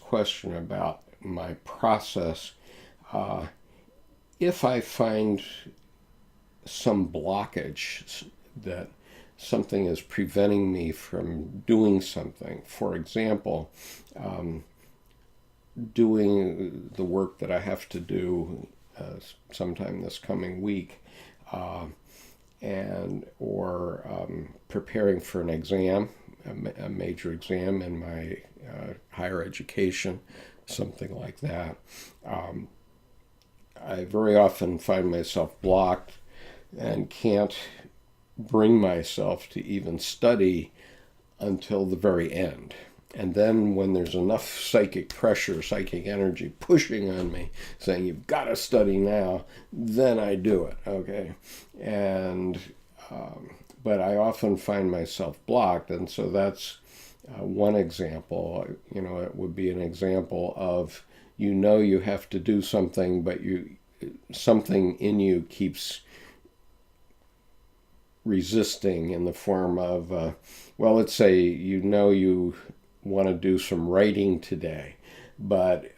question about my process. If I find some blockage that something is preventing me from doing something, for example, doing the work that I have to do sometime this coming week, and or preparing for an exam, a major exam in my higher education, something like that. I very often find myself blocked and can't bring myself to even study until the very end. And then when there's enough psychic pressure, psychic energy pushing on me, saying, you've got to study now, then I do it, okay? And, but I often find myself blocked, and so that's one example. You know, it would be an example of, you know, you have to do something, but something in you keeps resisting in the form of, well, let's say you know you want to do some writing today, but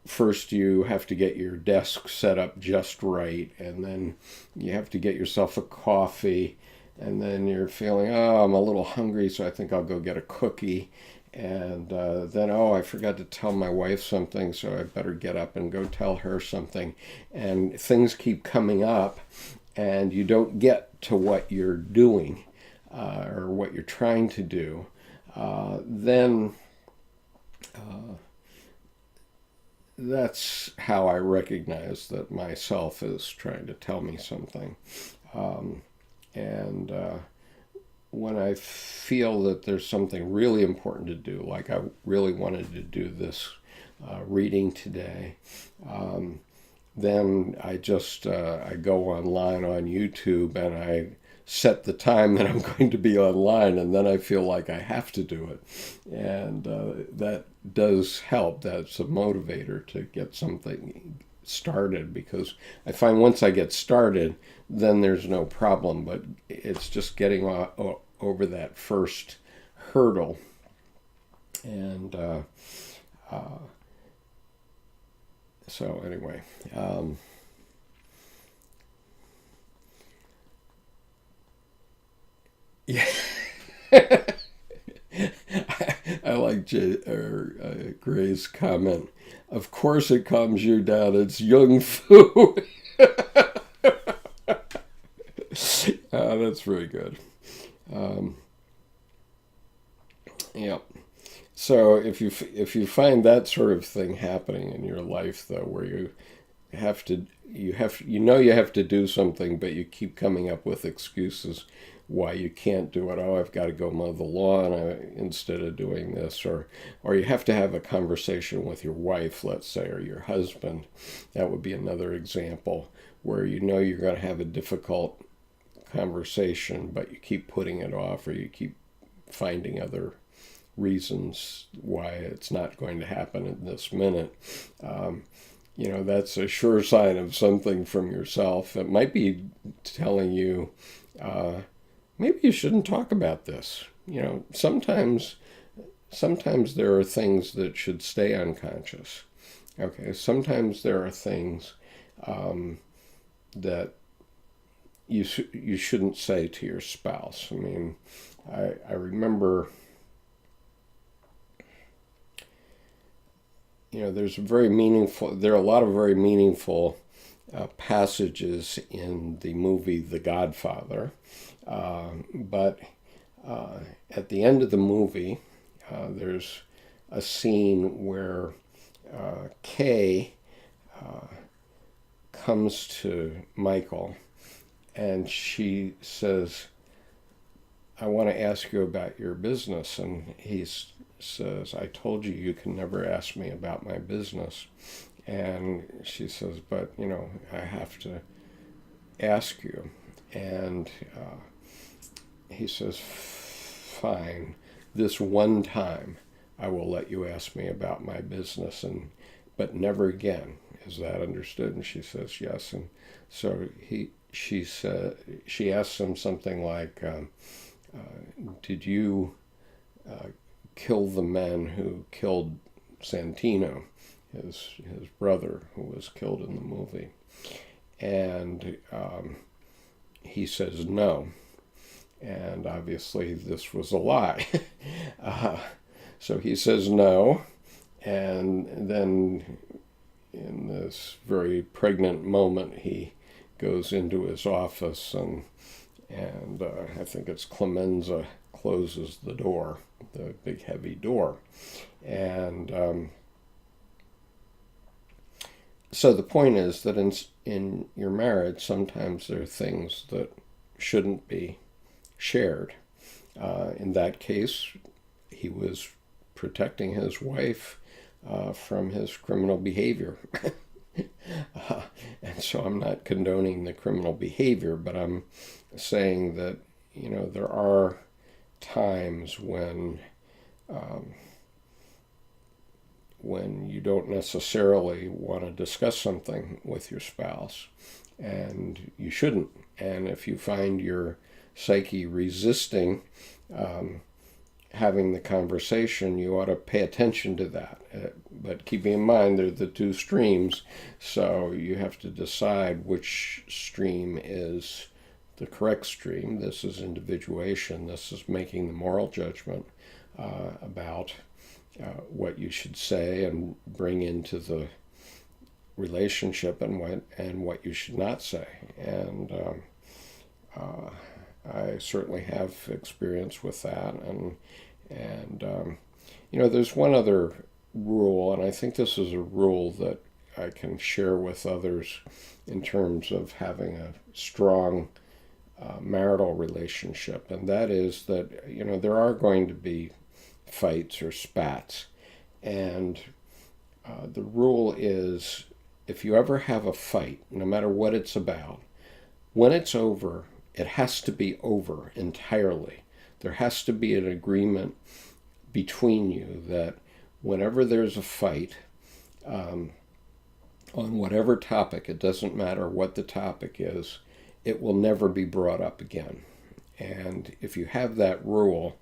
first you have to get your desk set up just right, and then you have to get yourself a coffee, and then you're feeling, oh, I'm a little hungry, so I think I'll go get a cookie. And then, oh, I forgot to tell my wife something, so I better get up and go tell her something. And things keep coming up, and you don't get to what you're doing or what you're trying to do. Then that's how I recognize that myself is trying to tell me something. And when I feel that there's something really important to do, like I really wanted to do this reading today, then I just I go online on YouTube and I set the time that I'm going to be online, and then I feel like I have to do it. And that does help. That's a motivator to get something started, because I find once I get started, then there's no problem, but it's just getting over that first hurdle. And so anyway, yeah. I like Gray's comment. Of course it calms you down. It's Jung Fu. That's very good. Um, yeah. So if you find that sort of thing happening in your life, though, where you have to do something, but you keep coming up with excuses why you can't do it. Oh, I've got to go mow the lawn instead of doing this, or you have to have a conversation with your wife, let's say, or your husband. That would be another example where you know you're going to have a difficult conversation, but you keep putting it off, or you keep finding other reasons why it's not going to happen in this minute. That's a sure sign of something from yourself. It might be telling you, maybe you shouldn't talk about this. Sometimes there are things that should stay unconscious. Okay, sometimes there are things that you shouldn't say to your spouse. I mean, I remember, there are a lot of very meaningful passages in the movie The Godfather, but at the end of the movie, there's a scene where Kay comes to Michael and she says, I want to ask you about your business. And he says, I told you you can never ask me about my business. And she says, but, I have to ask you. And he says, fine, this one time I will let you ask me about my business, but never again. Is that understood? And she says, yes. And so she asks him something like, did you kill the men who killed Santino, his brother, who was killed in the movie. And he says no. And obviously this was a lie. So he says no. And then in this very pregnant moment, he goes into his office, and I think it's Clemenza closes the door, the big heavy door. And so the point is that in your marriage, sometimes there are things that shouldn't be shared. In that case, he was protecting his wife from his criminal behavior. And so I'm not condoning the criminal behavior, but I'm saying that, there are times when you don't necessarily want to discuss something with your spouse, and you shouldn't. And if you find your psyche resisting having the conversation, you ought to pay attention to that. But keeping in mind they're the two streams, so you have to decide which stream is the correct stream. This is individuation. This is making the moral judgment about what you should say and bring into the relationship, and what you should not say. And I certainly have experience with that. And there's one other rule, and I think this is a rule that I can share with others in terms of having a strong marital relationship, and that is that, there are going to be fights or spats. And the rule is, if you ever have a fight, no matter what it's about, when it's over, it has to be over entirely. There has to be an agreement between you that whenever there's a fight, on whatever topic, it doesn't matter what the topic is, it will never be brought up again. And if you have that rule,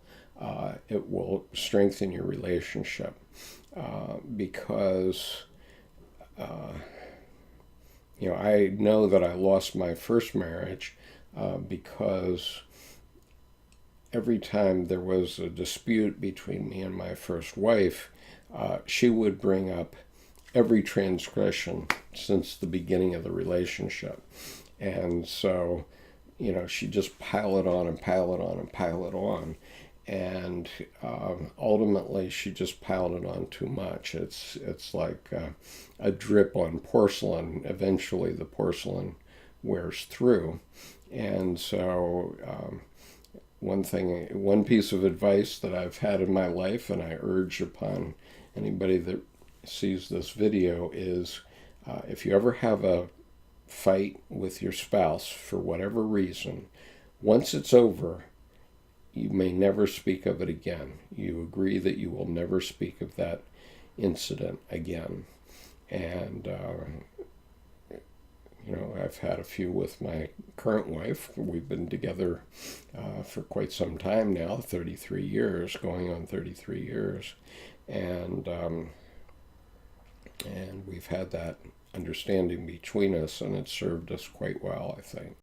it will strengthen your relationship, because I know that I lost my first marriage because every time there was a dispute between me and my first wife, she would bring up every transgression since the beginning of the relationship. And so, she just pile it on and pile it on and pile it on. And ultimately, she just piled it on too much. It's like a drip on porcelain. Eventually, the porcelain wears through. And so, one piece of advice that I've had in my life, and I urge upon anybody that sees this video, is if you ever have a fight with your spouse for whatever reason, once it's over, you may never speak of it again. You agree that you will never speak of that incident again. And I've had a few with my current wife. We've been together for quite some time now, 33 years, going on 33 years. And we've had that understanding between us, and it's served us quite well, I think.